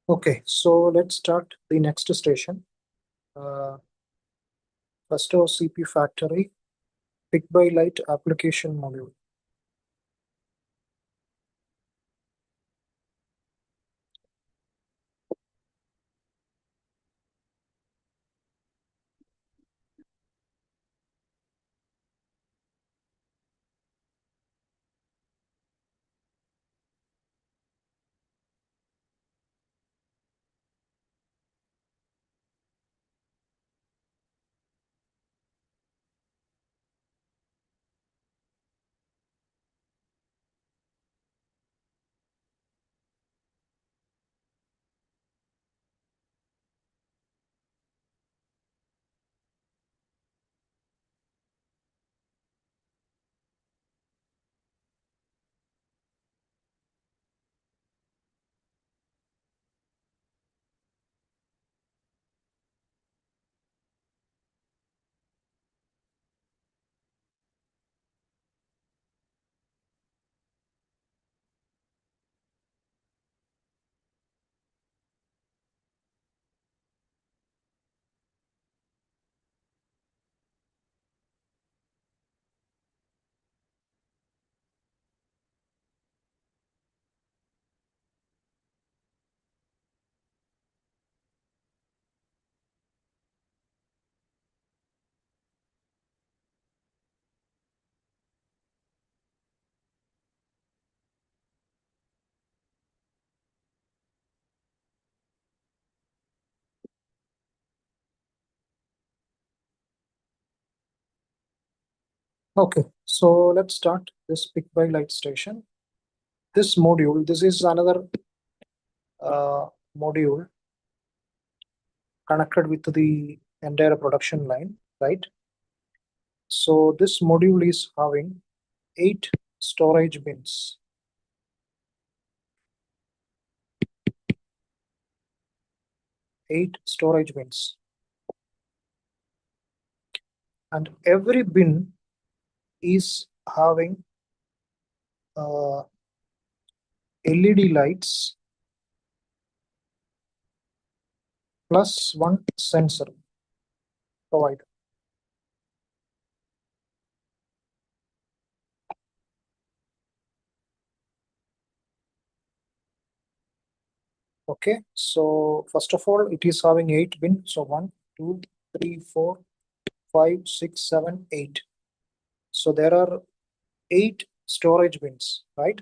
Okay, so let's start the next station. First CP Factory, Pick by Light application module. Okay, so let's start this Pick by Light station. This module, this is another module connected with the entire production line, right? So this module is having 8 storage bins. 8 storage bins. And every bin is having LED lights plus one sensor provided. Okay, so first of all, it is having 8 bin. So 1, 2, 3, 4, 5, 6, 7, 8. So there are 8 storage bins, right?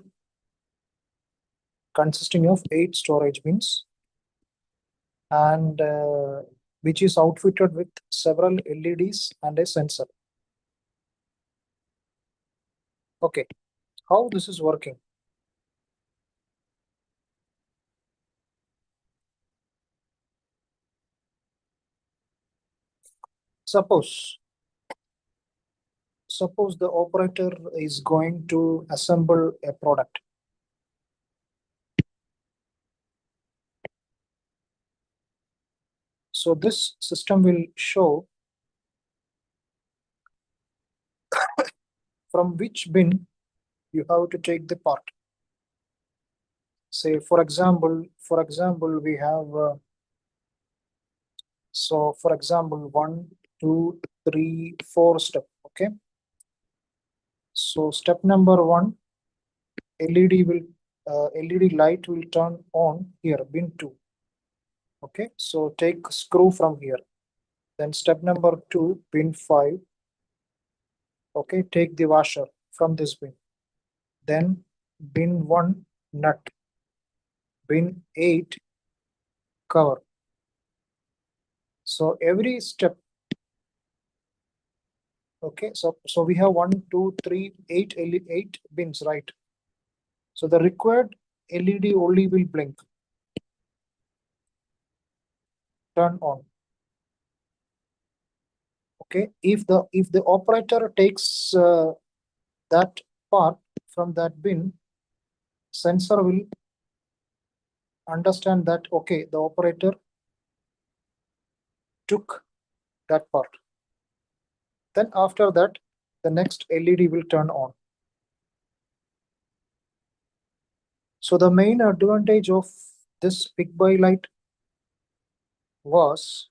Consisting of 8 storage bins, and which is outfitted with several LEDs and a sensor. Okay, how this is working? Suppose the operator is going to assemble a product. So this system will show from which bin you have to take the part. Say for example, we have so for example 1, 2, 3, 4 step. Okay, so step number 1, LED will LED light will turn on here, bin 2. Okay, so take screw from here. Then step number 2, bin 5. Okay, take the washer from this bin. Then bin 1, nut. Bin 8, cover. So every step. Okay, so we have 1, 2, 3, 8 8 bins, right? So the required LED only will blink, turn on. Okay, if the operator takes that part from that bin, sensor will understand that okay, the operator took that part. Then after that, the next LED will turn on. So the main advantage of this pick by light was,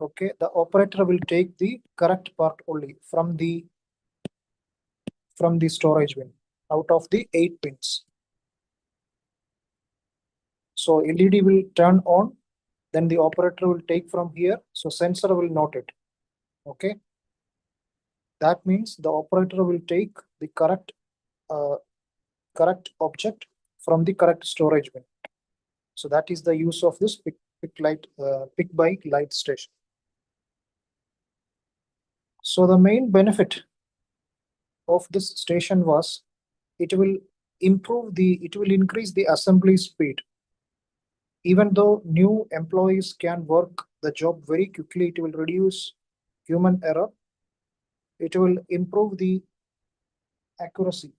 okay, the operator will take the correct part only from the storage bin out of the 8 pins. So LED will turn on, then the operator will take from here. So sensor will note it. Okay. That means the operator will take the uh, correct object from the correct storage bin. So that is the use of this pick by light station. So the main benefit of this station was it will increase the assembly speed. Even though new employees can work the job very quickly, it will reduce human error. It will improve the accuracy.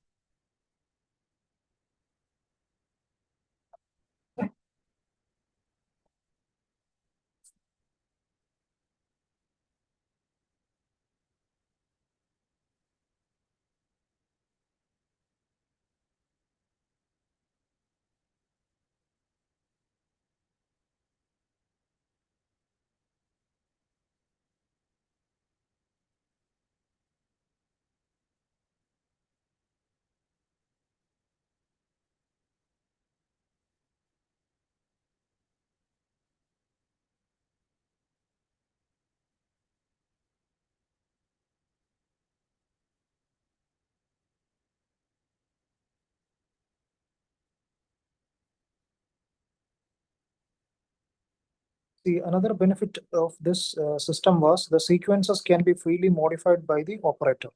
The another benefit of this system was the sequences can be freely modified by the operator.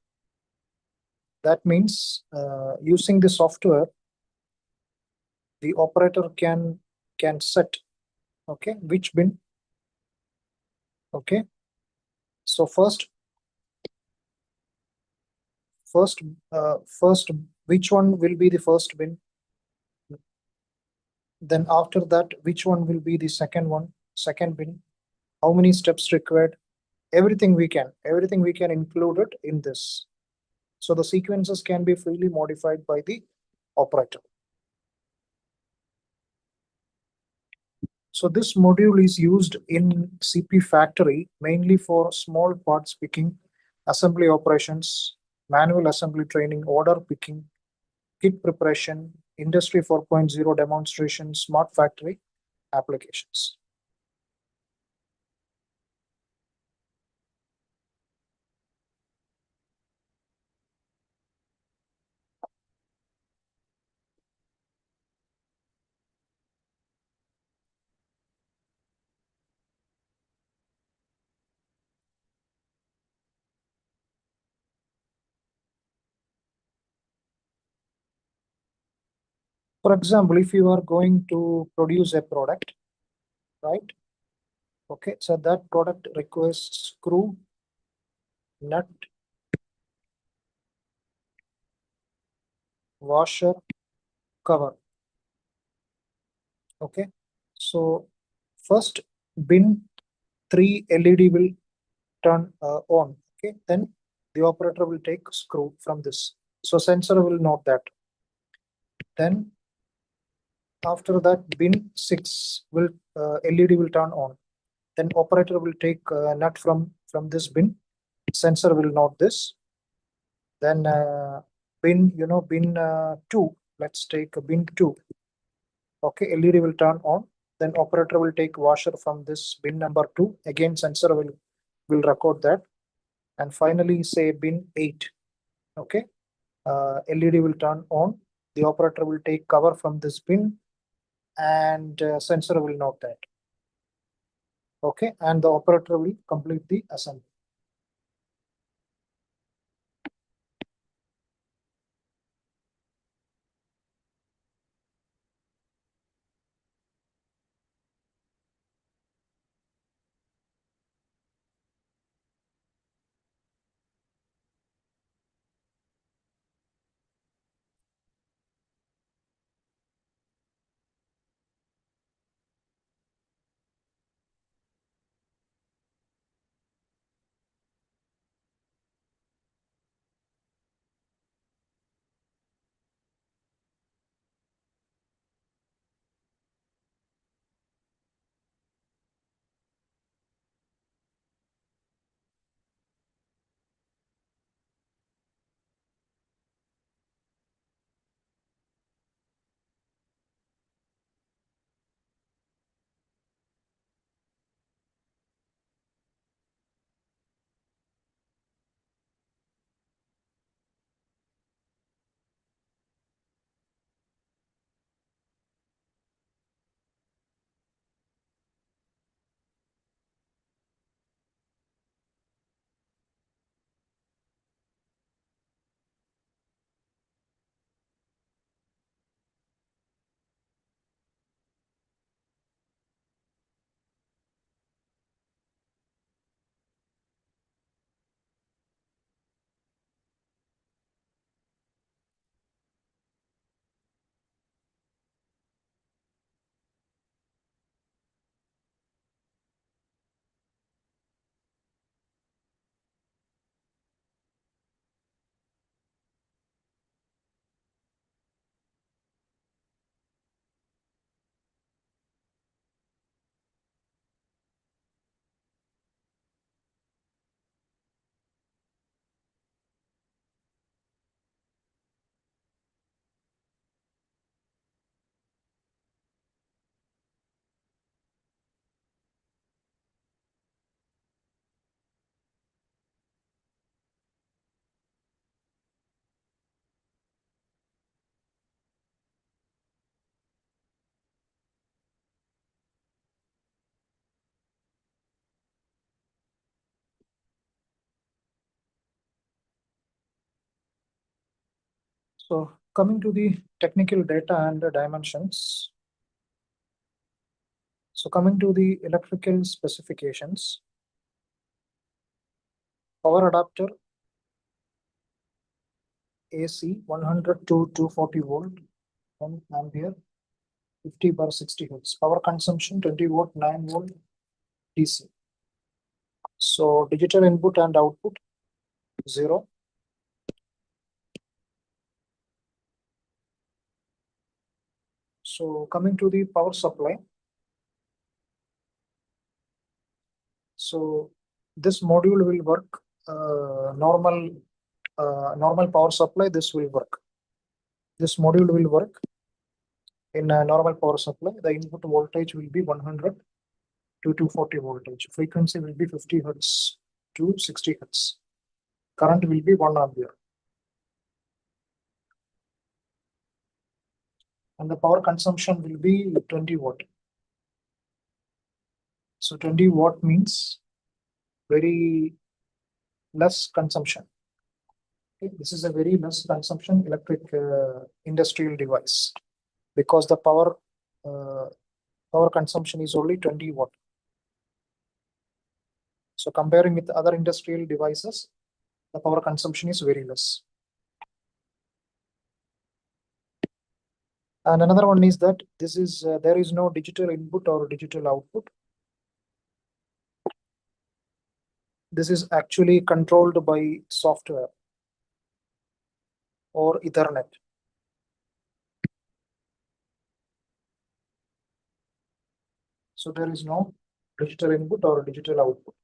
That means using the software, the operator can set, okay, which bin. Okay. So first, which one will be the first bin? Then after that, which one will be the second bin? How many steps required? Everything we can include it in this. So the sequences can be freely modified by the operator. So this module is used in CP factory mainly for small parts picking, assembly operations, manual assembly training, order picking, kit preparation, industry 4.0 demonstration, smart factory applications. For example, if you are going to produce a product, right? Okay, so that product requires screw, nut, washer, cover. Okay, so first bin 3 LED will turn on. Okay, then the operator will take screw from this. So sensor will note that. Then after that, bin 6 will LED will turn on. Then operator will take nut from this bin. Sensor will note this. Then bin 2. Let's take bin 2. Okay, LED will turn on. Then operator will take washer from this bin number 2. Again, sensor will record that. And finally, say bin 8. Okay, LED will turn on. The operator will take cover from this bin, and sensor will note that. Okay, and the operator will complete the assembly. So coming to the technical data and the dimensions. So coming to the electrical specifications, power adapter AC 100 to 240 volt, 1 ampere, 50 bar 60 hertz. Power consumption 20 watt, 9 volt DC. So digital input and output 0. So coming to the power supply. So this module will work normal power supply. This will work. This module will work in a normal power supply. The input voltage will be 100 to 240 voltage. Frequency will be 50 hertz to 60 hertz. Current will be 1 ampere. And the power consumption will be 20 watt. So 20 watt means very less consumption. Okay, this is a very less consumption electric industrial device because the power consumption is only 20 watt. So comparing with other industrial devices, the power consumption is very less. And another one is that this is there is no digital input or digital output. This is actually controlled by software or Ethernet. So there is no digital input or digital output.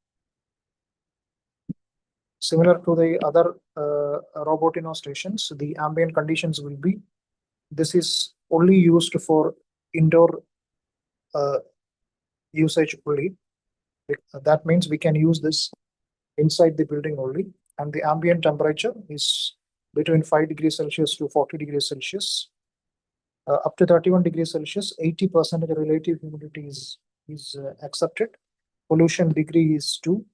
Similar to the other Robotino stations, the ambient conditions will be, this is only used for indoor usage only. That means we can use this inside the building only, and the ambient temperature is between 5 degrees Celsius to 40 degrees Celsius. Up to 31 degrees Celsius, 80% relative humidity is accepted. Pollution degree is 2.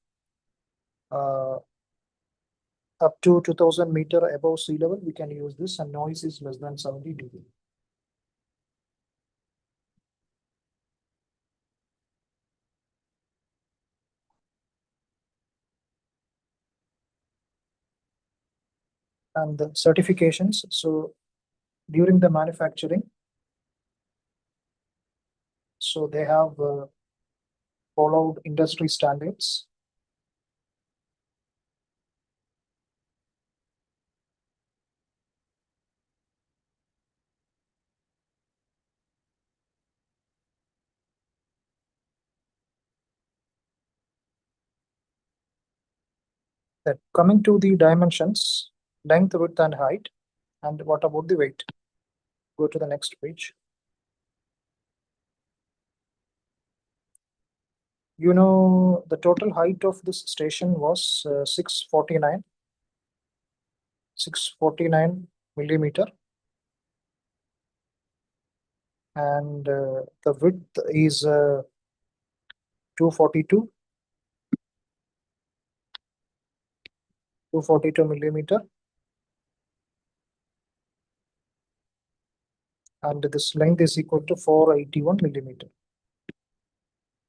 Up to 2000 meter above sea level, we can use this, and noise is less than 70 dB. And the certifications. So during the manufacturing, so they have followed industry standards. That coming to the dimensions, length, width, and height. And what about the weight? Go to the next page. You know, the total height of this station was 649 millimeter, and the width is 242 millimeter, and this length is equal to 481 millimeter.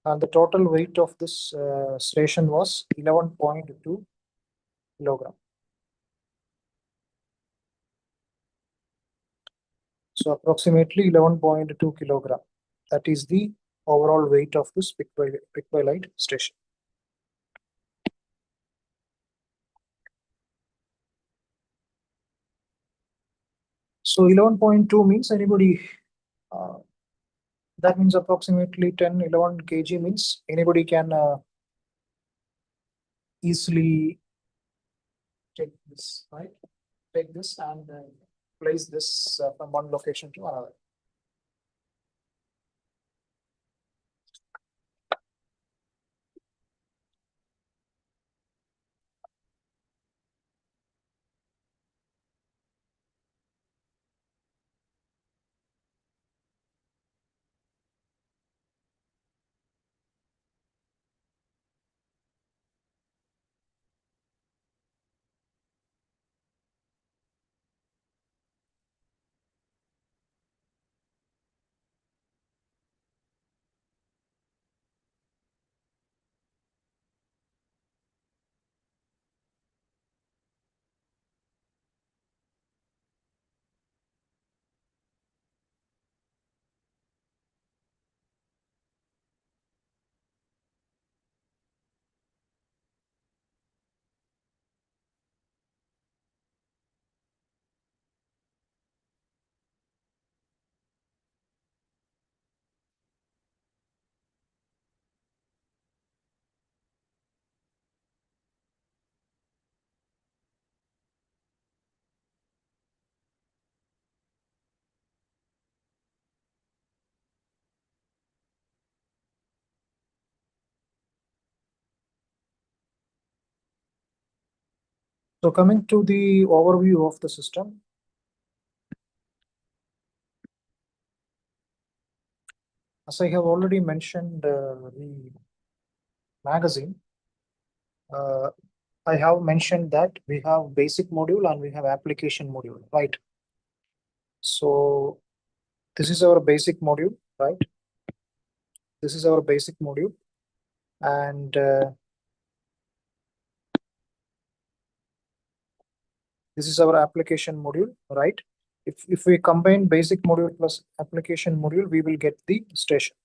And the total weight of this station was 11.2 kilogram. So approximately 11.2 kilogram. That is the overall weight of this pick by light station. So 11.2 means anybody, that means approximately 10, 11 kg means anybody can easily take this, right? Take this and place this from one location to another. So coming to the overview of the system, as I have already mentioned the magazine, I have mentioned that we have basic module and we have application module, right? So this is our basic module, right? This is our basic module, and this is our application module, right? If we combine basic module plus application module, we will get the station.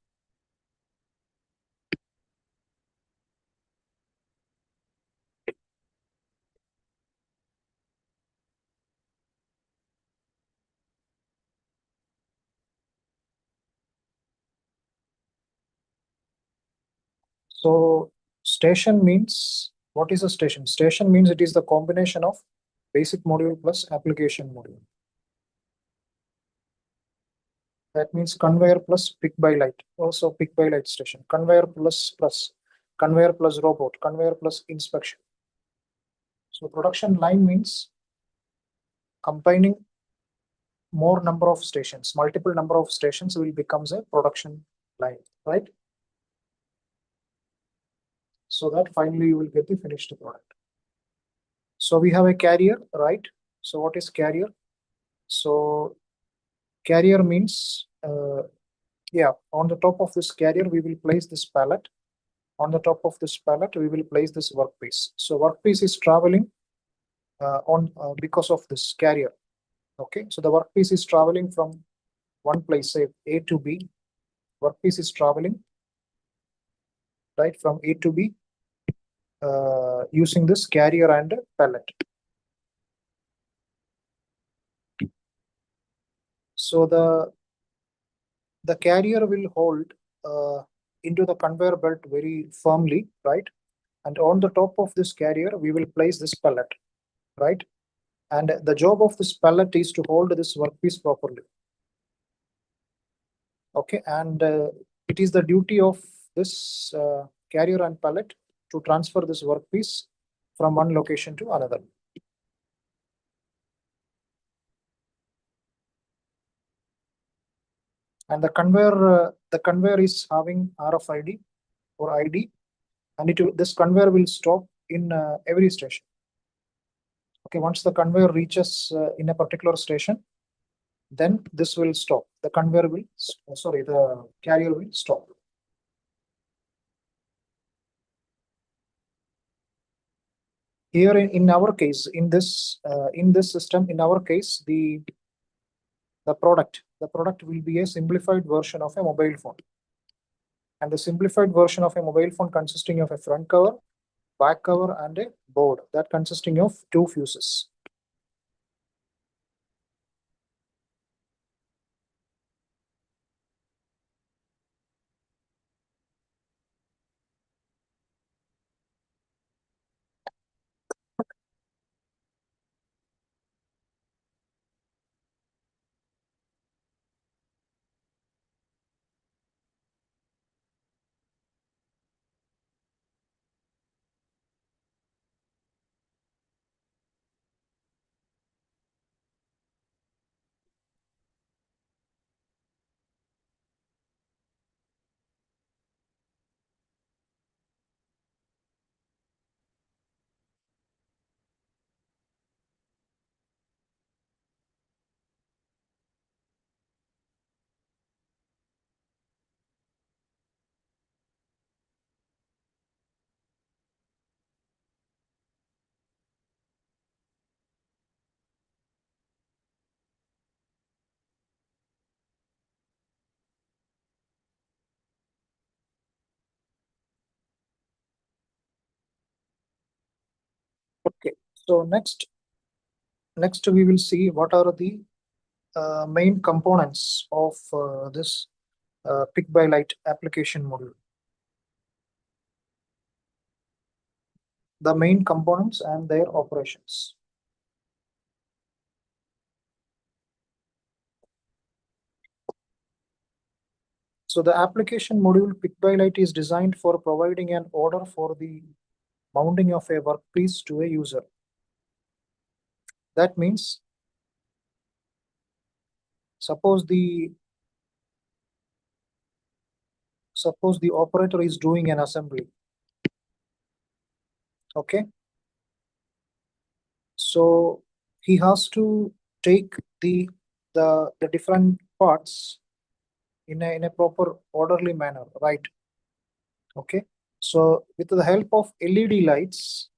So station means, what is a station? Station means it is the combination of basic module plus application module. That means conveyor plus pick by light, also pick by light station, conveyor plus conveyor plus robot, conveyor plus inspection. So production line means combining more number of stations, multiple number of stations will becomes a production line, right? So that finally you will get the finished product. So we have a carrier, right? So what is carrier? So carrier means, yeah, on the top of this carrier, we will place this pallet. On the top of this pallet, we will place this workpiece. So workpiece is traveling on because of this carrier. Okay, so the workpiece is traveling from one place, say A to B. Workpiece is traveling right from A to B using this carrier and pallet. So the carrier will hold into the conveyor belt very firmly, right? And on the top of this carrier, we will place this pallet, right? And the job of this pallet is to hold this workpiece properly. Okay, and it is the duty of this carrier and pallet to transfer this workpiece from one location to another. And the conveyor is having RFID or ID, and this conveyor will stop in every station. Okay, once the conveyor reaches in a particular station, then this will stop. The conveyor will, sorry, the carrier will stop. Here in our case, in this system, in our case, the product will be a simplified version of a mobile phone. And the simplified version of a mobile phone consisting of a front cover, back cover, and a board that consisting of two fuses. Okay, so next we will see what are the main components of this pick by light application module. The main components and their operations. So the application module pick by light is designed for providing an order for the mounting of a workpiece to a user. That means suppose the operator is doing an assembly. Okay, so he has to take the different parts in a proper orderly manner, right? Okay, so with the help of LED lights,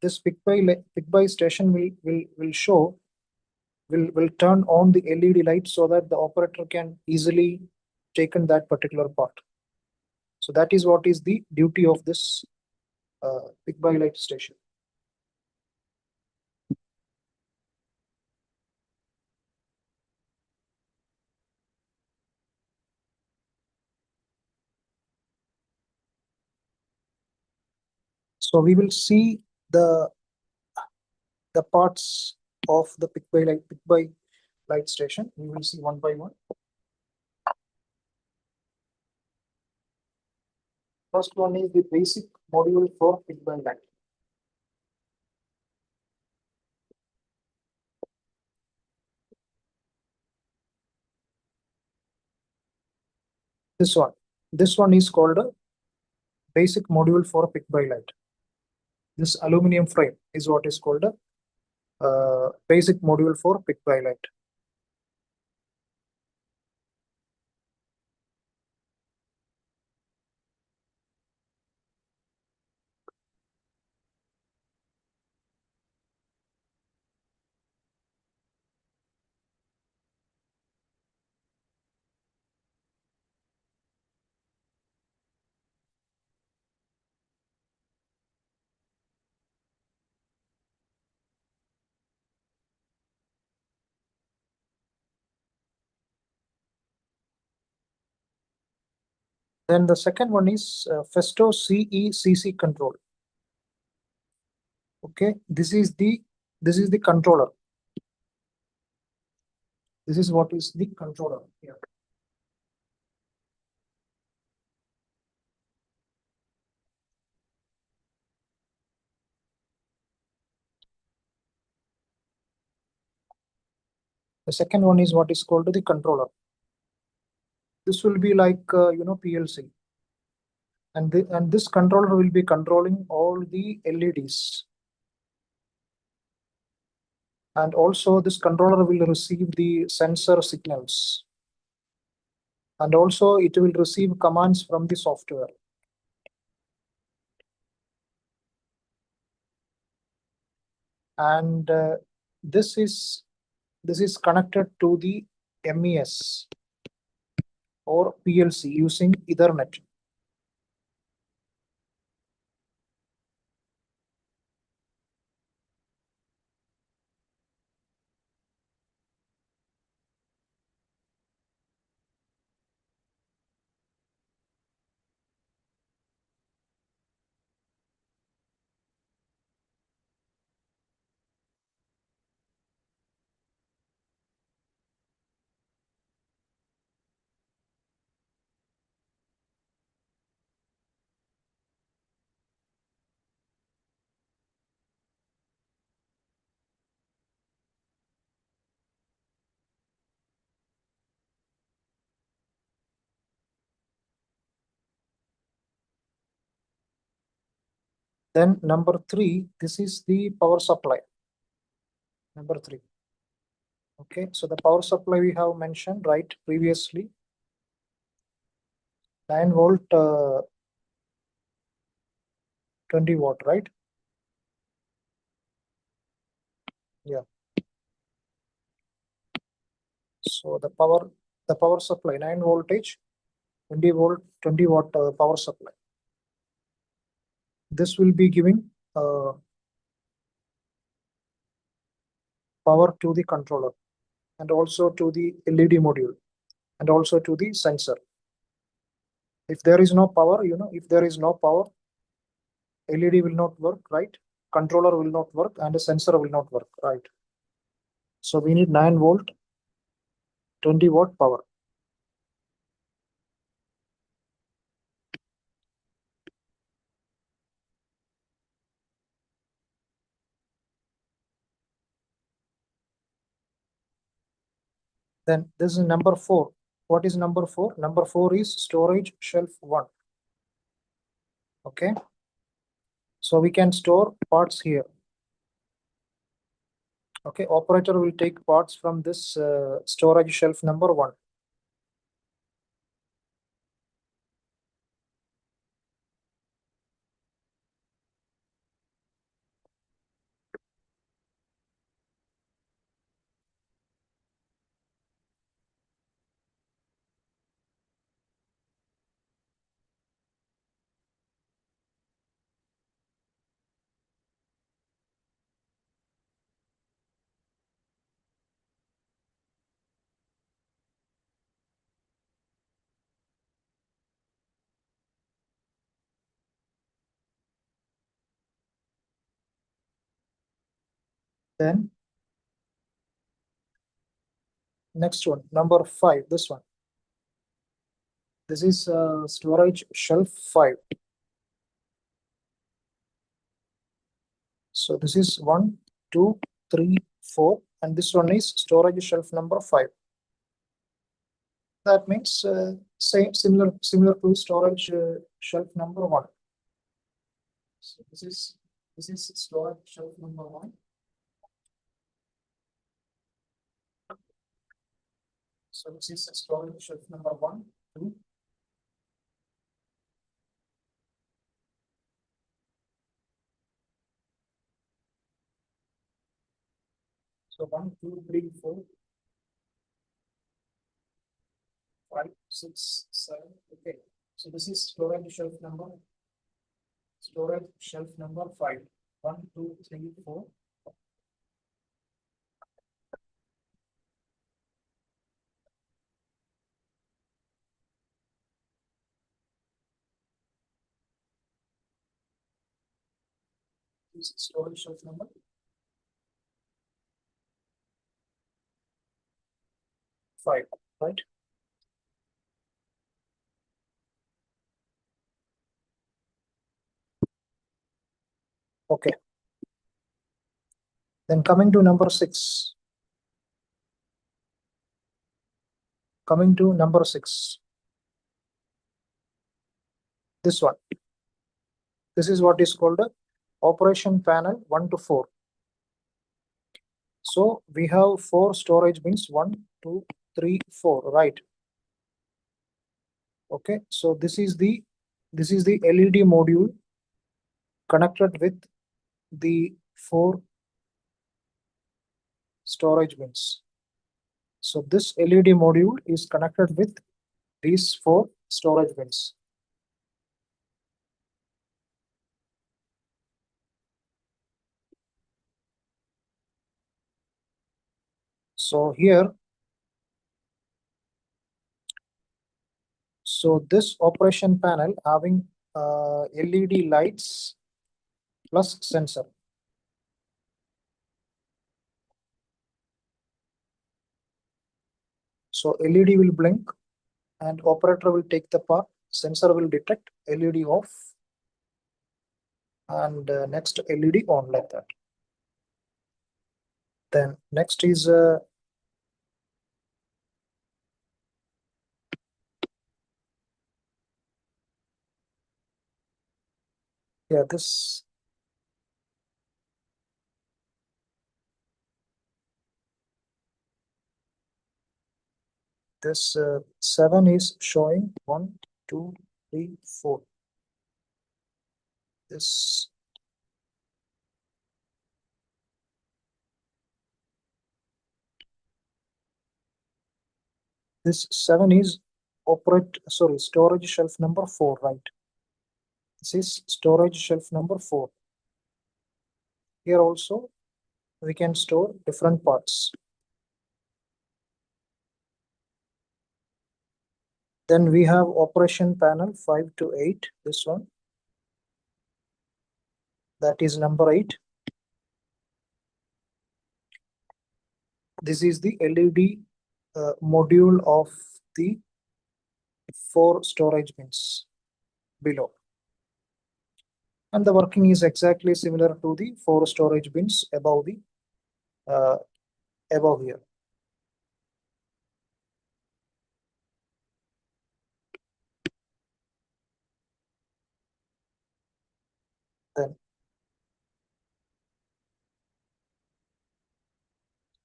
this pick by station will turn on the LED light so that the operator can easily take in that particular part. So that is what is the duty of this pick by light station. So we will see the parts of the pick by light station. We will see one by one. First one is the basic module for pick by light. This one is called a basic module for pick by light. This aluminum frame is what is called a basic module for pick by light. Then the second one is Festo CECC control. Okay, this is the controller. This is what is the controller here. The second one is what is called the controller. This will be like PLC, and this controller will be controlling all the LEDs, and also this controller will receive the sensor signals, and also it will receive commands from the software. And this is connected to the MES or PLC using Ethernet. Then number 3, this is the power supply. Number 3. Okay, so the power supply we have mentioned right previously, 9 volt, 20 watt, right? Yeah. So the power supply, 9 voltage, 20 volt, 20 watt power supply. This will be giving power to the controller, and also to the LED module, and also to the sensor. If there is no power, if there is no power, LED will not work, right? Controller will not work, and the sensor will not work, right? So we need 9 volt, 20 watt power. Then this is number 4. What is number 4? Number 4 is storage shelf 1. Okay. So we can store parts here. Okay, operator will take parts from this storage shelf number 1. Then next one, number 5, this one. This is storage shelf 5. So this is 1, 2, 3, 4, and this one is storage shelf number 5. That means similar to storage shelf number 1. So this is storage shelf number 1. So this is storage shelf number 1, 2. So 1, 2, 3, 4, 5, 6, 7. Okay. So this is storage shelf number 5. 1, 2, 3, 4. This is storage shelf number 5, right? Okay. Then coming to number 6. Coming to number 6. This one. This is what is called a operation panel 1 to 4. So we have 4 storage bins, 1, 2, 3, 4, right? Okay. So this is the LED module connected with the 4 storage bins. So this LED module is connected with these 4 storage bins. So here, so this operation panel having LED lights plus sensor. So LED will blink and operator will take the part, sensor will detect, LED off, and next LED on, like that. Then next is yeah, this this 7 is showing 1, 2, 3, 4. This this 7 is storage shelf number 4, right? This is storage shelf number 4. Here also we can store different parts. Then we have operation panel 5 to 8, this one. That is number 8. This is the LED module of the 4 storage bins below. And the working is exactly similar to the 4 storage bins above here. then.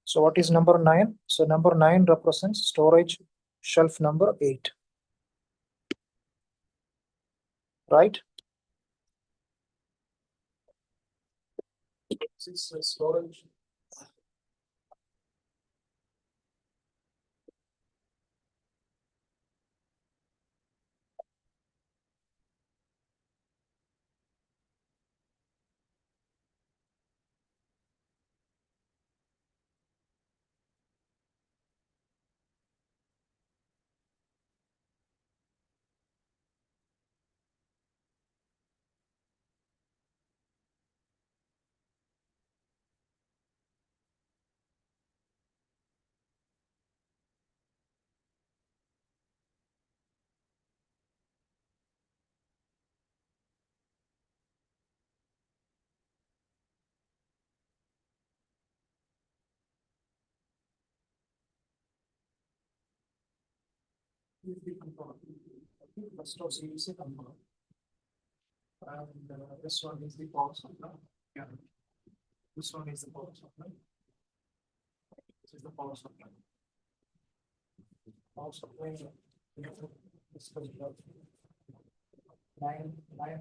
So what is number 9? So number 9 represents storage shelf number 8. Right? This is storage. First of series number, and this one is the power supply. Yeah, this one is the power supply. This is the power supply. Power supply. We have to discuss about 9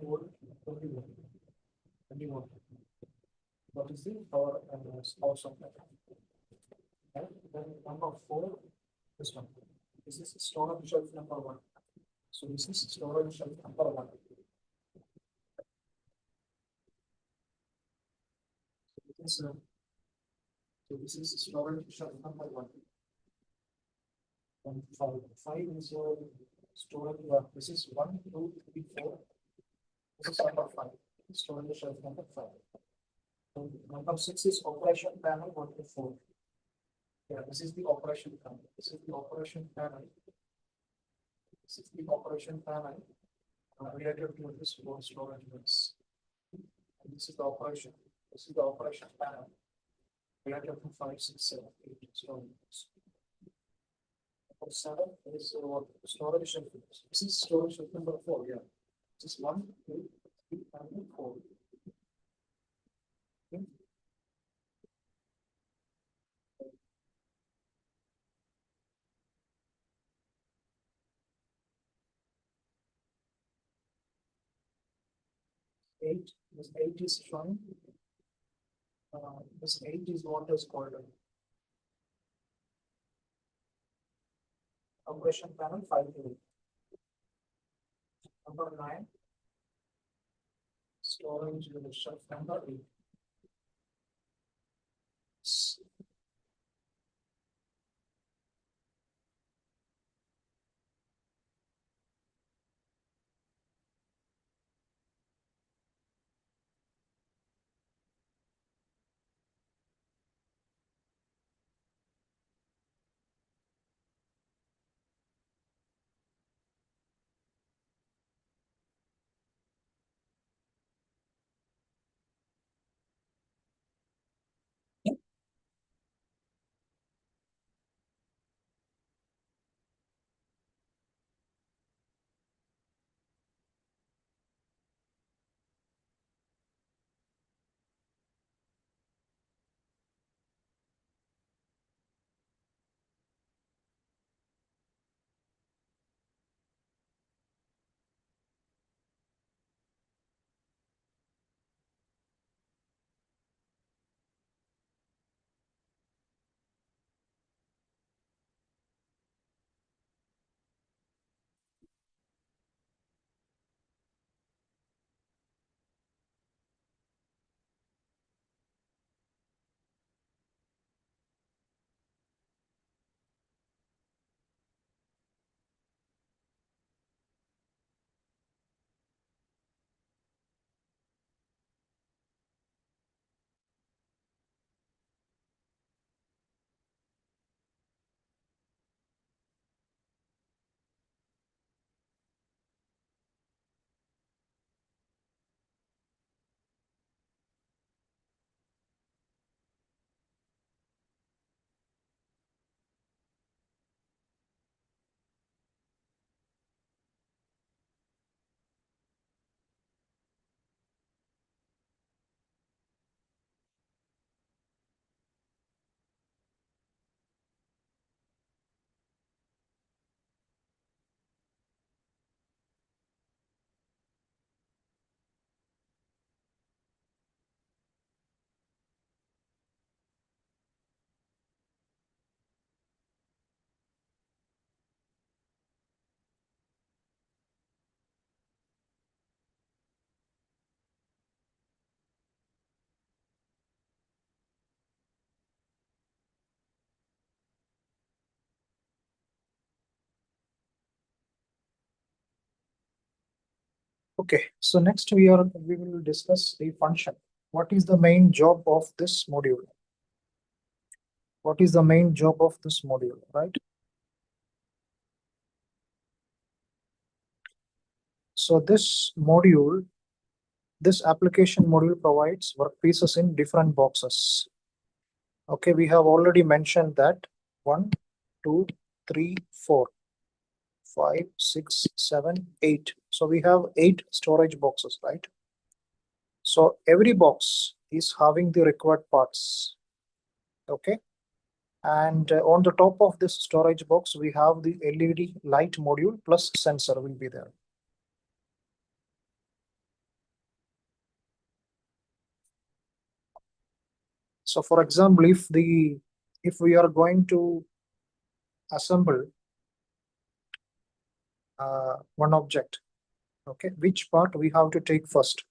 volt, 20 volt, 20 volt. What is the power supply? And then number 4, this one. This is storage shelf number 1. So this is storage shelf number 1. So this is storage shelf number 1. And 5. 5 is storage. This is 1, 2, 3, 4. This is number 5. Storage shelf number 5. So number 6 is operation panel 1 to 4. Yeah, this is the operation panel. This is the operation panel. This is the operation panel related to this storage units. And this is the operation. This is the operation panel related to 5, 6, 7, 8 storage units. Number 7 is storage shelf. This is storage shelf number 4. Yeah, this is 1, 2, 3, and 4. Okay. 8. This 8 is shown. This 8 is what is called operation panel 5 to 8. Number 9, storage shelf number 8. Okay, so next we will discuss the function. What is the main job of this module? What is the main job of this module, right? So this module, this application module provides workpieces in different boxes. Okay, we have already mentioned that 1, 2, 3, 4, 5, 6, 7, 8. So we have 8 storage boxes, right? So every box is having the required parts. Okay. And on the top of this storage box, we have the LED light module plus sensor will be there. So for example, if we are going to assemble one object, okay, which part we have to take first,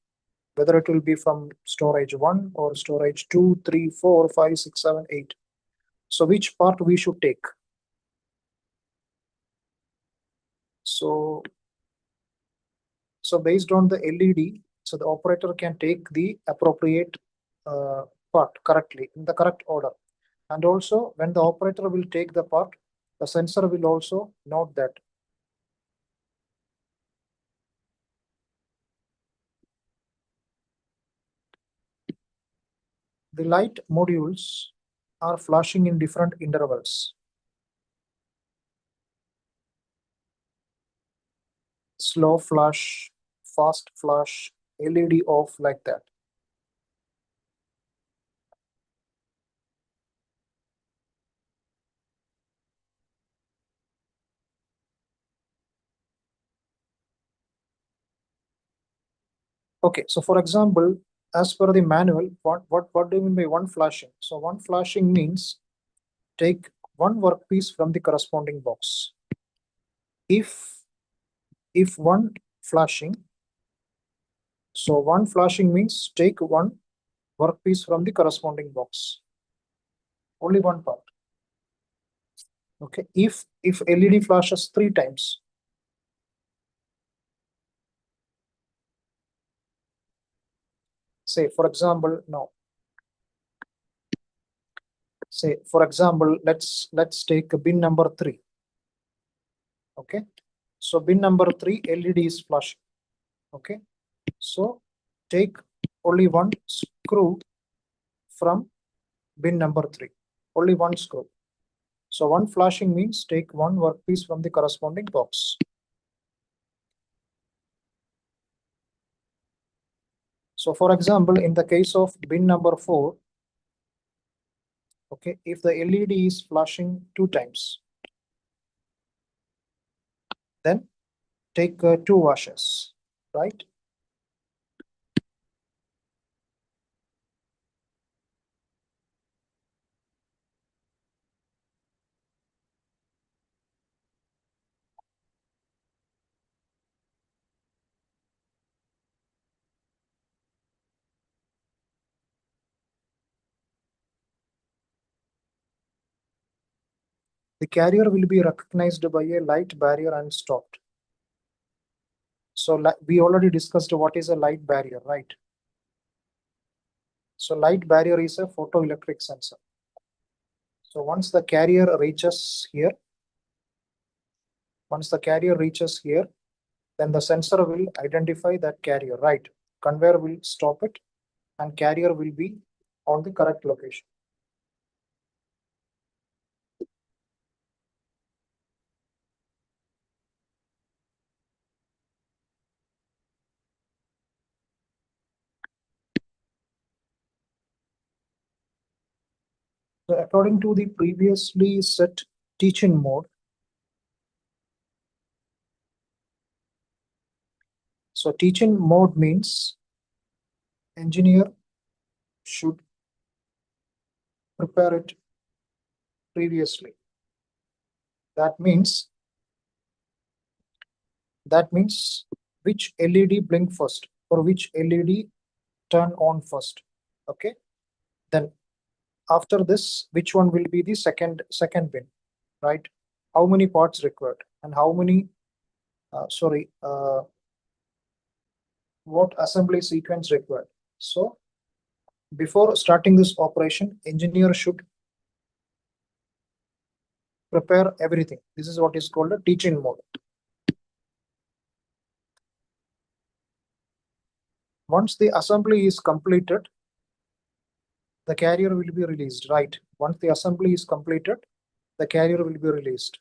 whether it will be from storage 1 or storage 2, 3, 4, 5, 6, 7, 8. So which part we should take? So based on the LED, so the operator can take the appropriate part correctly in the correct order. And also when the operator will take the part, the sensor will also note that. The light modules are flashing in different intervals. Slow flash, fast flash, LED off, like that. Okay, so for example, as per the manual, what do you mean by one flashing? So one flashing means take one workpiece from the corresponding box. If one flashing, so one flashing means take one workpiece from the corresponding box. Only one part. Okay, if LED flashes 3 times, say for example, no. Say for example, let's take bin number 3. Okay, so bin number 3 LED is flashing. Okay, so take only one screw from bin number 3, only one screw. So one flashing means take one workpiece from the corresponding box. So for example, in the case of bin number 4, okay, if the LED is flashing 2 times, then take 2 washes, right? The carrier will be recognized by a light barrier and stopped. So we already discussed what is a light barrier, right? So light barrier is a photoelectric sensor. So once the carrier reaches here, then the sensor will identify that carrier, right? Conveyor will stop it and carrier will be on the correct location. So according to the previously set teaching mode, so teaching mode means engineer should prepare it previously. That means which LED blink first or which LED turn on first. Okay. Then after this, which one will be the second bin, right? How many parts required and how many what assembly sequence required. So before starting this operation, engineer should prepare everything. This is what is called a teach-in mode. Once the assembly is completed, the carrier will be released, right? Once the assembly is completed, the carrier will be released.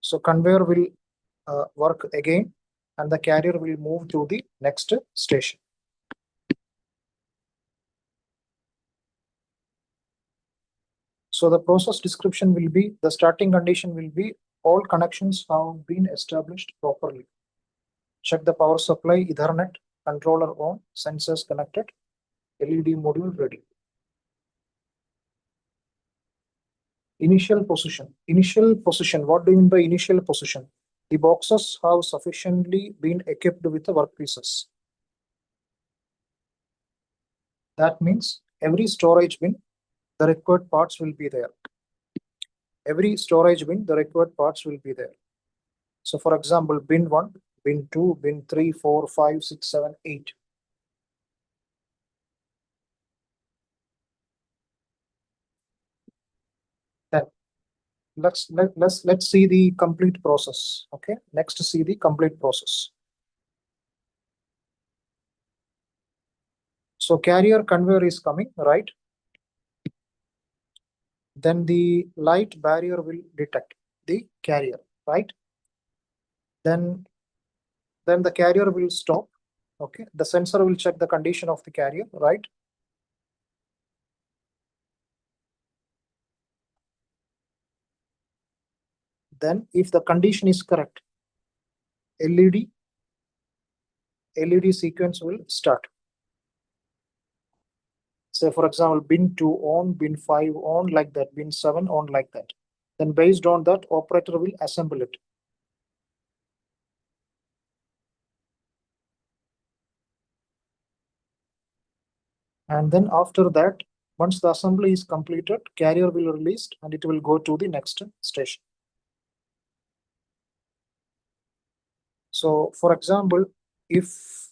So conveyor will work again, and the carrier will move to the next station. So the process description will be, the starting condition will be, all connections have been established properly. Check the power supply, Ethernet, controller on, sensors connected, LED module ready. Initial position. Initial position. What do you mean by initial position? The boxes have sufficiently been equipped with the workpieces. That means every storage bin, the required parts will be there. Every storage bin, the required parts will be there. So for example, bin 1, bin 2, bin 3, 4, 5, 6, 7, 8. Then let's see the complete process. Okay, next see the complete process. So carrier conveyor is coming, right? Then the light barrier will detect the carrier, right? Then the carrier will stop. Okay, the sensor will check the condition of the carrier, right? Then if the condition is correct, LED sequence will start. Say for example, bin 2 on, bin 5 on, like that, bin 7 on, like that. Then based on that, operator will assemble it. And then after that, once the assembly is completed, carrier will released and it will go to the next station. So for example, if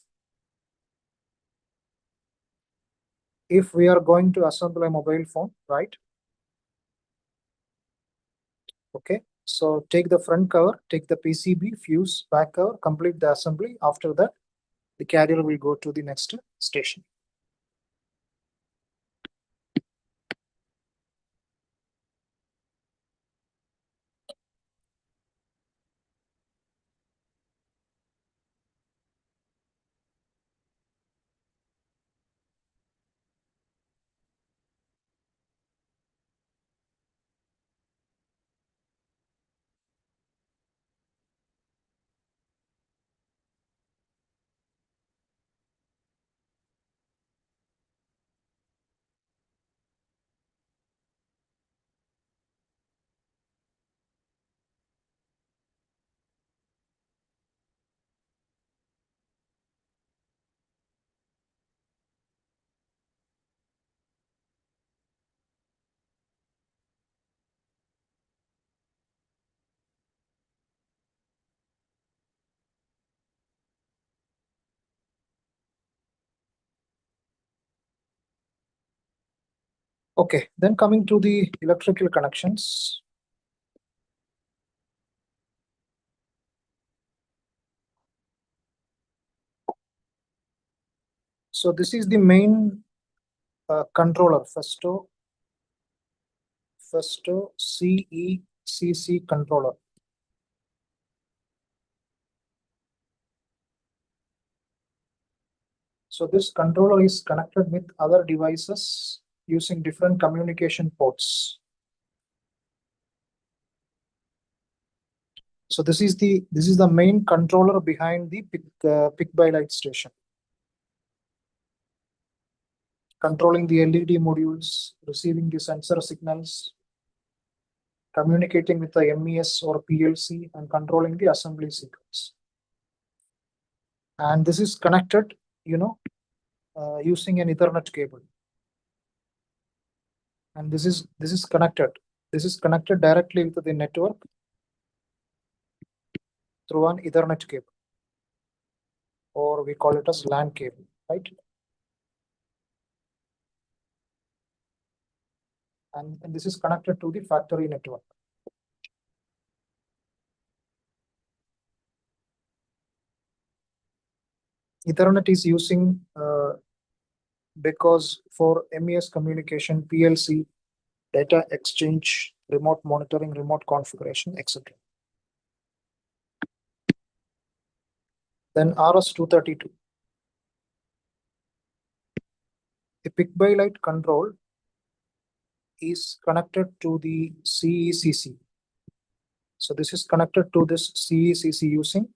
we are going to assemble a mobile phone, right? Okay, so take the front cover, take the PCB, fuse, back cover, complete the assembly. After that, the carrier will go to the next station. Okay, then coming to the electrical connections. So this is the main controller, Festo CECC controller. So this controller is connected with other devices using different communication ports. So this is the main controller behind the pick by light station, controlling the LED modules, receiving the sensor signals, communicating with the MES or PLC, and controlling the assembly sequence. And this is connected, using an Ethernet cable. And this is connected. This is connected directly with the network through an Ethernet cable, or we call it as LAN cable, right? And this is connected to the factory network. Ethernet is using because for MES communication, PLC, data exchange, remote monitoring, remote configuration, etc. Then RS-232. The pick by light control is connected to the CECC. So this is connected to this CECC using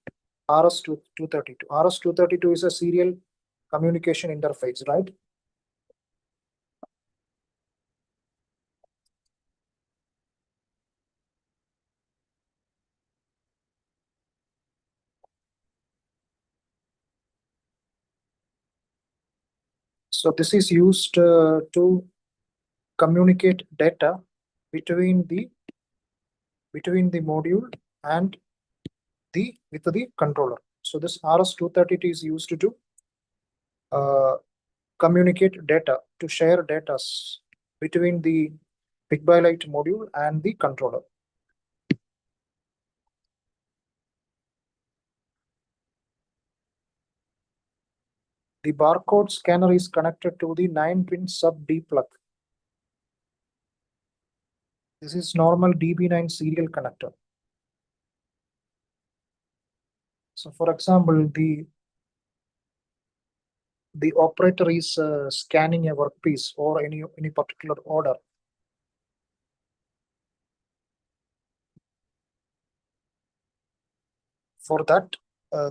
RS-232. RS-232 is a serial communication interface, right? So this is used to communicate data between the module and with the controller. So this RS-232 is used to communicate data, to share data between the pick by light module and the controller. The barcode scanner is connected to the 9-pin sub D plug. This is normal DB9 serial connector. So for example, the operator is scanning a workpiece or any particular order. For that,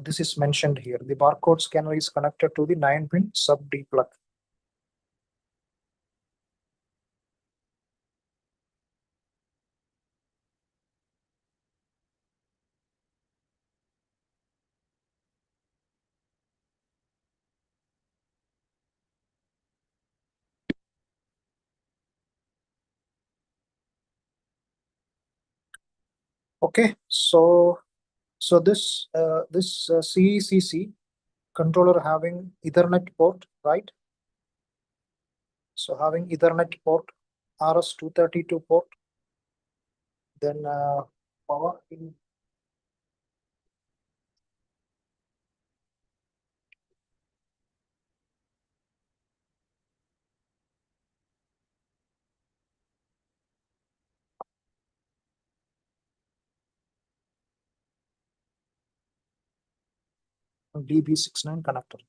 this is mentioned here. The barcode scanner is connected to the 9-pin sub D plug. Okay, so this CECC controller having Ethernet port, right? So having Ethernet port, RS-232 port, then power in. DB69 connector.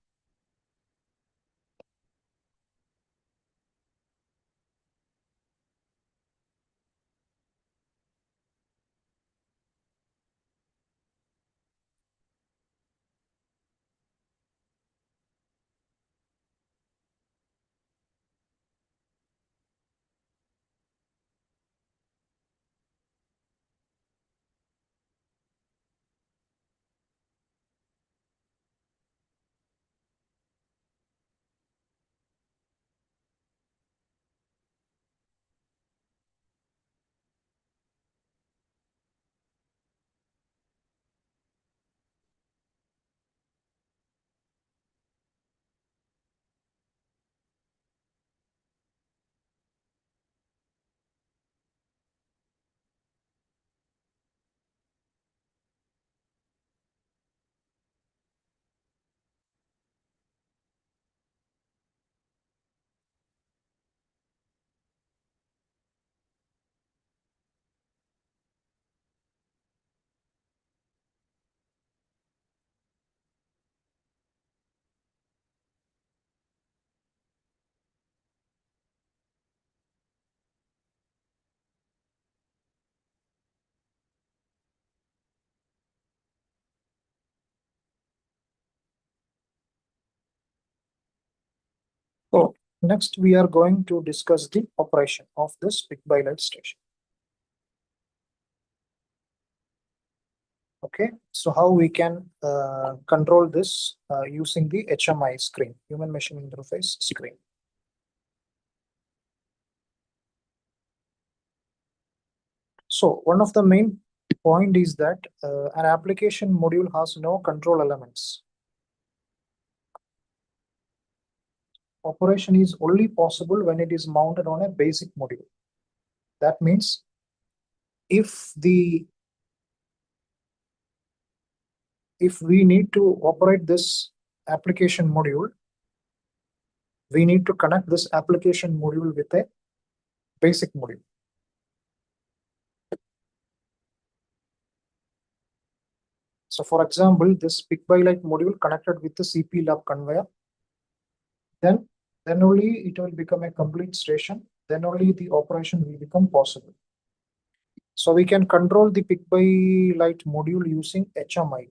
So next we are going to discuss the operation of this pick by light station. Okay, so how we can control this using the HMI screen, human machine interface screen. So one of the main point is that an application module has no control elements. Operation is only possible when it is mounted on a basic module. That means if we need to operate this application module, we need to connect this application module with a basic module. So for example, this pick by light module connected with the CP lab conveyor, then only it will become a complete station, then only the operation will become possible. So we can control the pick by light module using HMI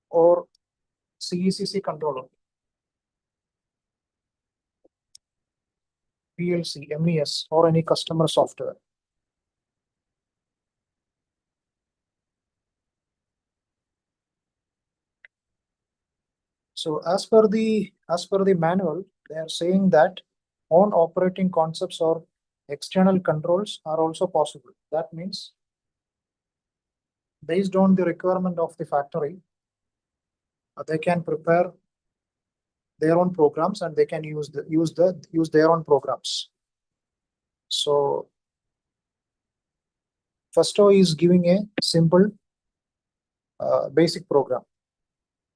or CECC controller, PLC, MES, or any customer software. So as per the manual, they are saying that own operating concepts or external controls are also possible. That means based on the requirement of the factory, they can prepare their own programs and they can use their own programs. So Festo is giving a simple basic program.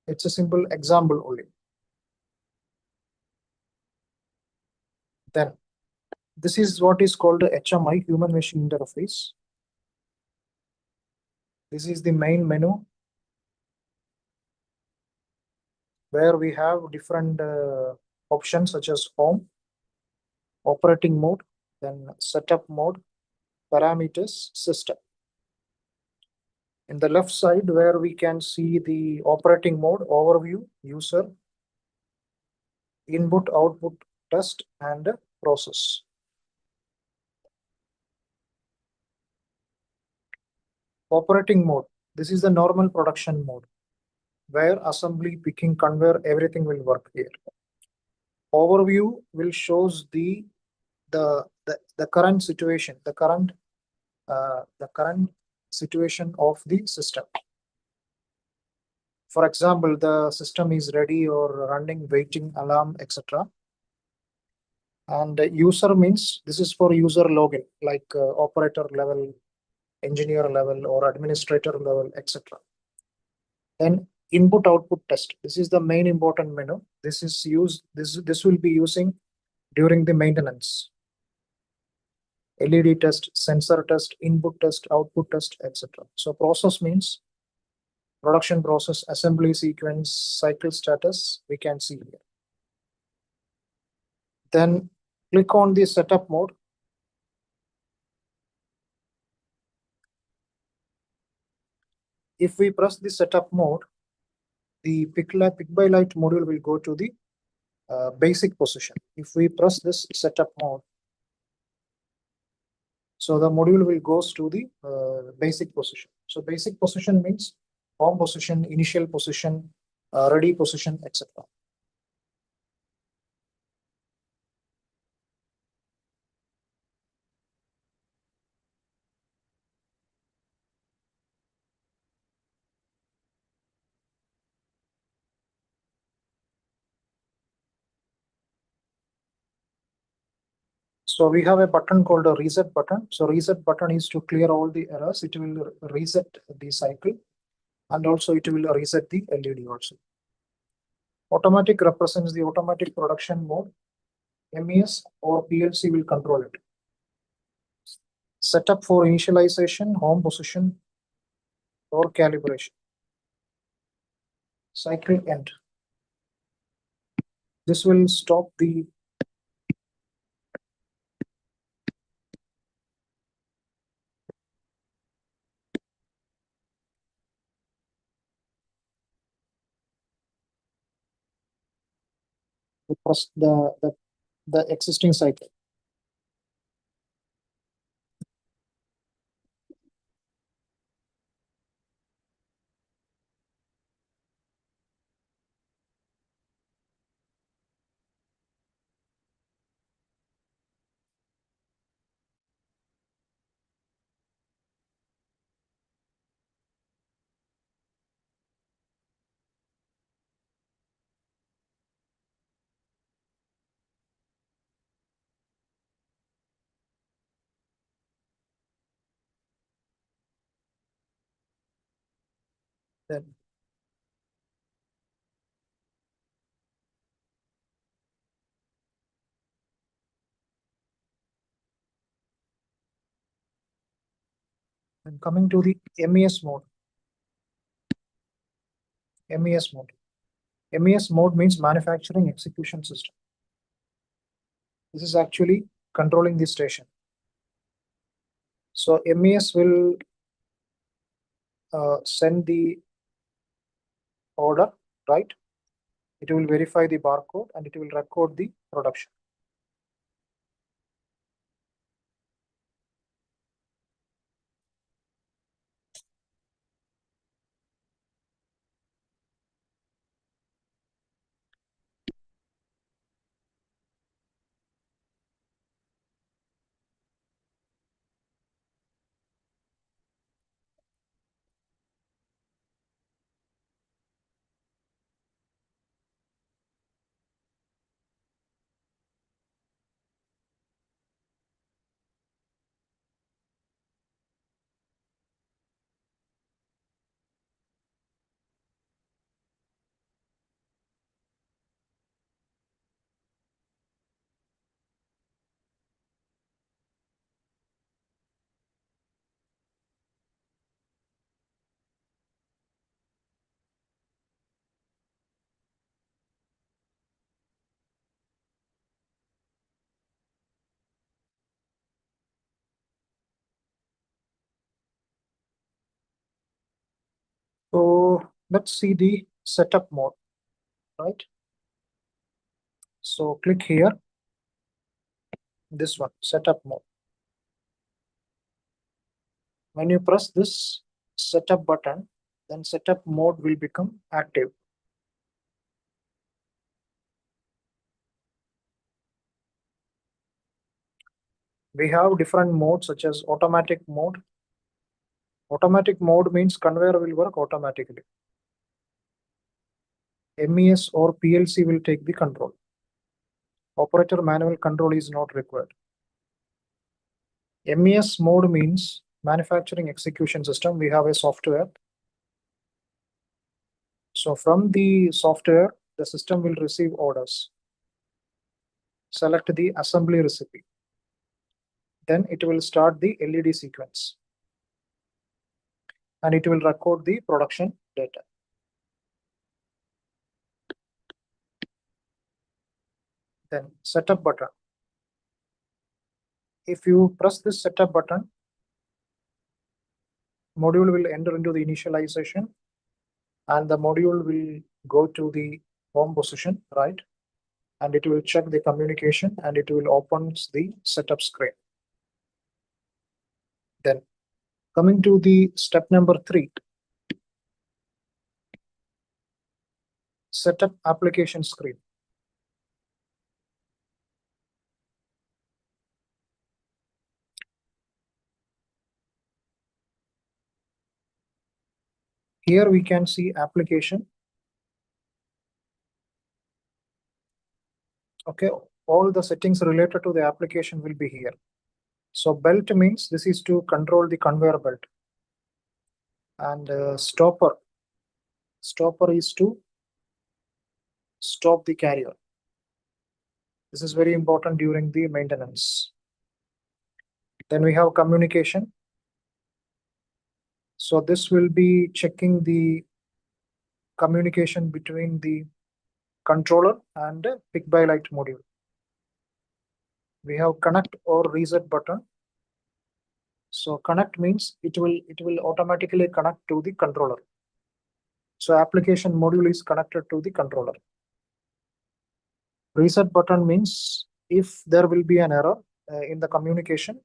It's a simple example only. Then this is what is called HMI, human machine interface. This is the main menu where we have different options such as home, operating mode, then setup mode, parameters, system. In the left side where we can see the operating mode, overview, user, input, output, test, and process. Operating mode. This is the normal production mode where assembly, picking, conveyor, everything will work here. Overview will shows the current situation, the current situation of the system. For example, the system is ready or running, waiting, alarm, etc. And user means this is for user login, like operator level, engineer level, or administrator level, etc. Then input output test. This is the main important menu. This is used. This will be using during the maintenance. LED test, sensor test, input test, output test, etc. So process means production process, assembly sequence, cycle status, we can see here. Then click on the setup mode. If we press the setup mode, the pick by light module will go to the basic position. If we press this setup mode, so the module will goes to the basic position. So basic position means home position, initial position, ready position, etc. So we have a button called a reset button. So reset button is to clear all the errors. It will reset the cycle and also it will reset the LED also. Automatic represents the automatic production mode. MES or PLC will control it. Setup for initialization, home position, or calibration. Cycle end. This will stop the the existing cycle. Then coming to the MES mode. MES mode. MES mode means manufacturing execution system. This is actually controlling the station. So MES will send the order, right? It will verify the barcode and it will record the production. So let's see the setup mode, right? So click here, this one, setup mode. When you press this setup button, then setup mode will become active. We have different modes such as automatic mode. Automatic mode means conveyor will work automatically. MES or PLC will take the control. Operator manual control is not required. MES mode means manufacturing execution system. We have a software. So from the software, the system will receive orders. Select the assembly recipe. Then it will start the LED sequence. And it will record the production data. Then setup button. If you press this setup button, module will enter into the initialization and the module will go to the home position, right? And it will check the communication and it will open the setup screen. Then coming to the step number 3, setup application screen. Here we can see application. Okay, all the settings related to the application will be here. So belt means this is to control the conveyor belt. And stopper is to stop the carrier. This is very important during the maintenance. Then we have communication. So this will be checking the communication between the controller and pick by light module. We have connect or reset button. So connect means it will automatically connect to the controller. So application module is connected to the controller. Reset button means if there will be an error in the communication,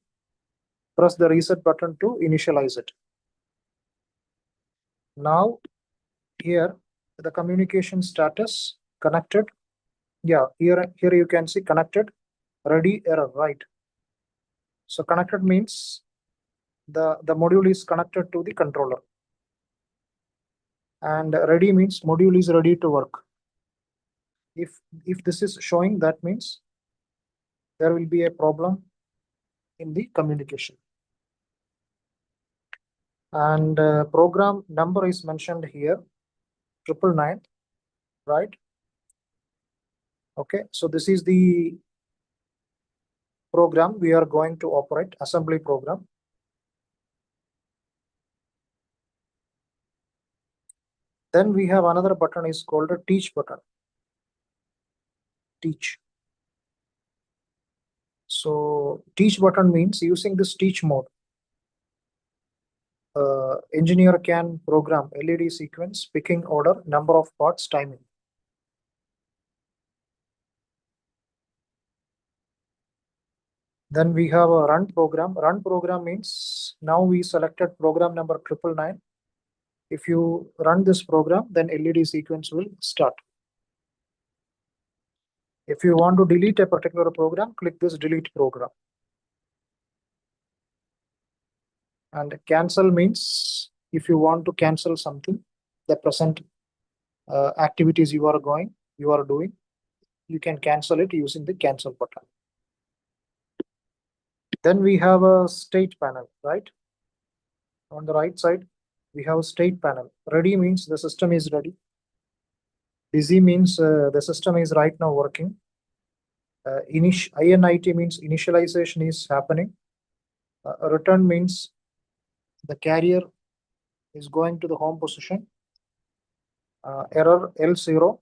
press the reset button to initialize it. Now here the communication status connected. Yeah, here you can see connected, ready, error, right? So connected means the module is connected to the controller. And ready means module is ready to work. If this is showing, that means there will be a problem in the communication. and program number is mentioned here, 999, right? Okay, so this is the program we are going to operate, assembly program. Then we have another button is called a teach button. Teach. So teach button means using this teach mode, engineer can program LED sequence, picking order, number of parts, timing. Then we have a run program. Run program means now we selected program number 999. If you run this program, then LED sequence will start. If you want to delete a particular program, click this delete program. And cancel means if you want to cancel something, the present activities you are doing, you can cancel it using the cancel button. Then we have a state panel, right? On the right side, we have a state panel. Ready means the system is ready. Busy means the system is right now working. INIT means initialization is happening. Return means the carrier is going to the home position. Error L0,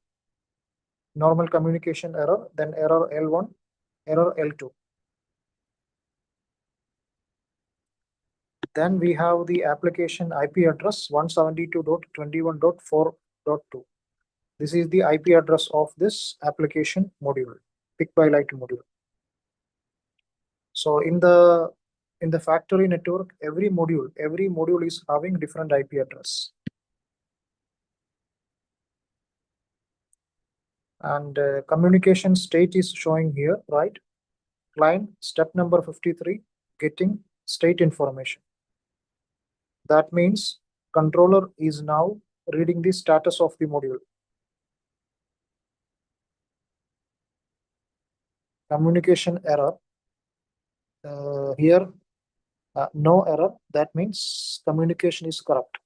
normal communication error, then error L1, error L2. Then we have the application IP address 172.21.4.2. This is the IP address of this application module, Pick by Light module. So in the factory network, every module is having different IP address. And communication state is showing here, right? Client, step number 53, getting state information. That means controller is now reading the status of the module. Communication error. Here, no error. That means communication is correct.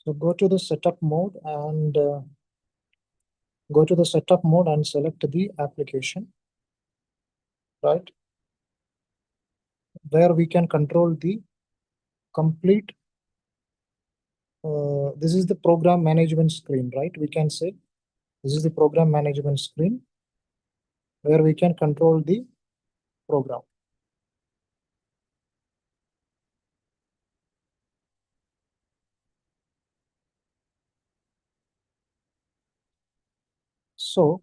So go to the setup mode and select the application, right? Where we can control the complete. This is the program management screen, right? We can say this is the program management screen. where we can control the program. So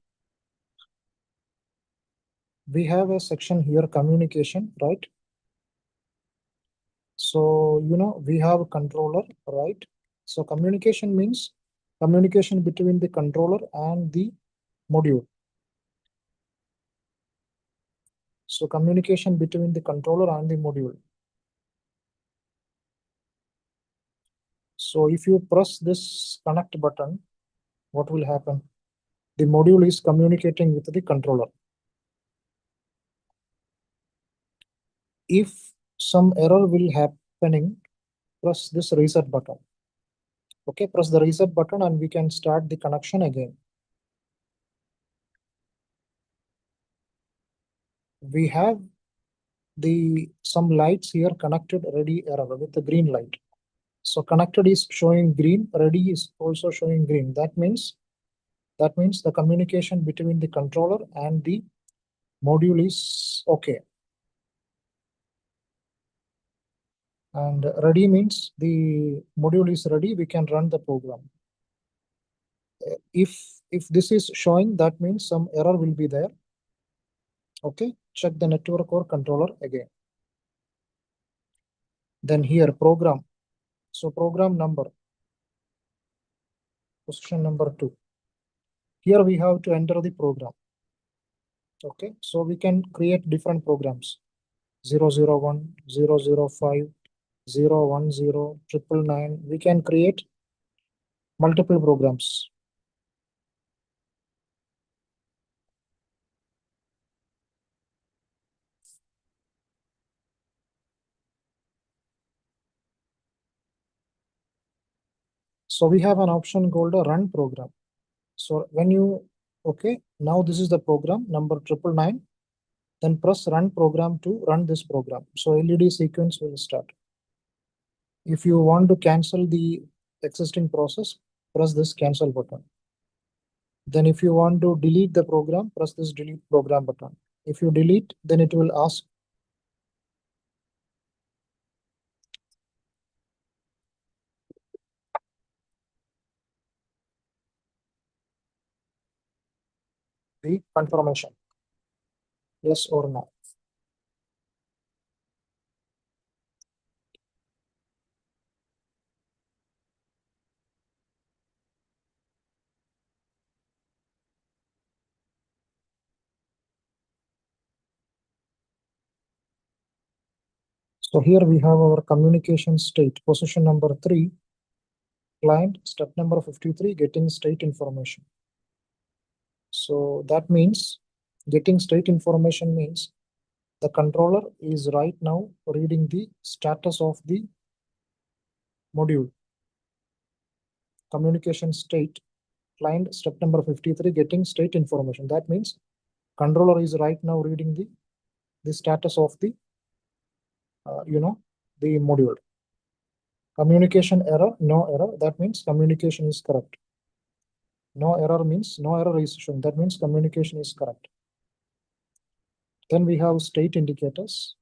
we have a section here, communication, right? So, we have a controller, right? So communication means communication between the controller and the module. So communication between the controller and the module. So if you press this connect button, what will happen? The module is communicating with the controller. If some error will happening, press this reset button. Okay, press the reset button and we can start the connection again. We have some lights here connected, ready, error with the green light. So connected is showing green, ready is also showing green. That means the communication between the controller and the module is okay. And ready means the module is ready, we can run the program. If this is showing, that means some error will be there. Okay, check the network or controller again. Then here program. So program number, position number 2. Here we have to enter the program. Okay, so we can create different programs. 001, 005, 010, 999. We can create multiple programs. So we have an option called a run program. So when you, okay, now this is the program number 999, then press run program to run this program. So LED sequence will start. If you want to cancel the existing process, press this cancel button. Then if you want to delete the program, press this delete program button. If you delete, then it will ask the confirmation, yes or no. So here we have our communication state, position number 3, client, step number 53, getting state information. So that means getting state information means the controller is right now reading the status of the module. Communication state, client, step number 53, getting state information. That means controller is right now reading the status of the the module. Communication error, no error. That means communication is correct. No error means no error is shown. That means communication is correct. Then we have state indicators.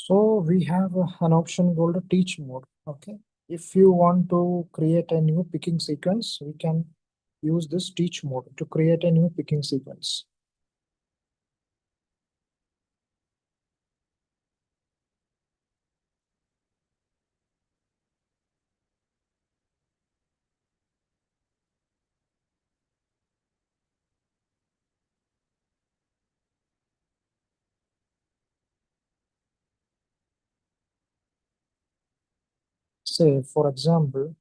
So we have an option called teach mode. Okay. If you want to create a new picking sequence, we can use this teach mode to create a new picking sequence. Say, for example,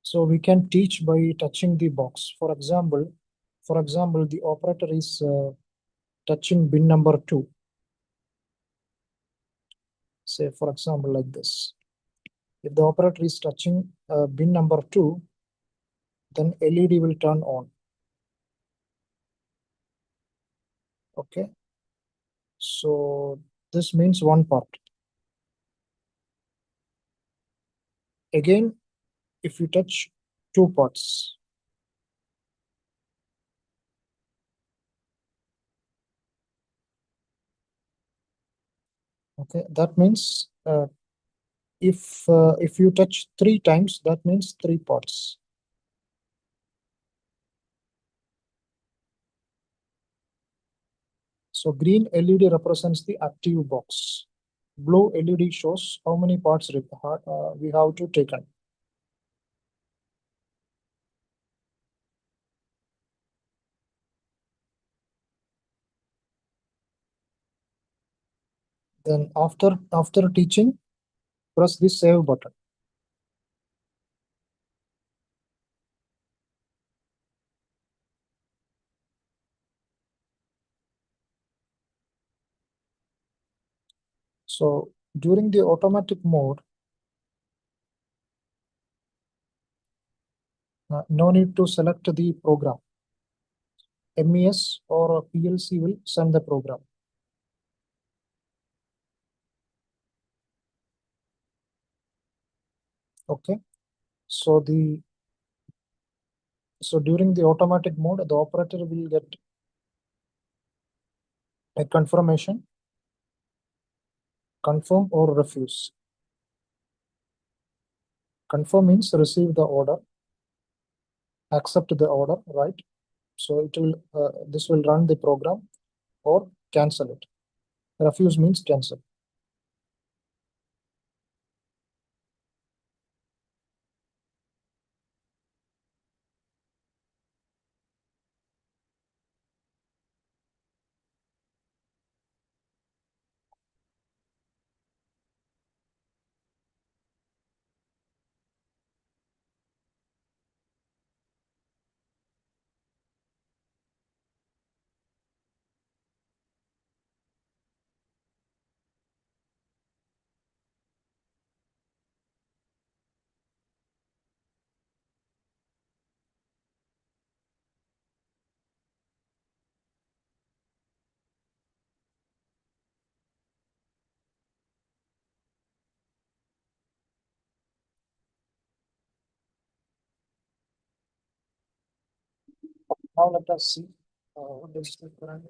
so we can teach by touching the box. For example, the operator is touching bin number 2. Say, for example, like this. If the operator is touching bin number 2, then LED will turn on. Okay. So this means one part. Again, if you touch two parts, okay, that means if you touch 3 times, that means 3 parts. So green LED represents the active box. Blue LED shows how many parts we have to take on. Then after teaching, press the save button. So during the automatic mode, no need to select the program. MES or PLC will send the program. Okay. So during the automatic mode, the operator will get a confirmation, confirm or refuse. Confirm means receive the order, accept the order, right? So this will run the program, or cancel it. Refuse means cancel. Now let us see what is the current.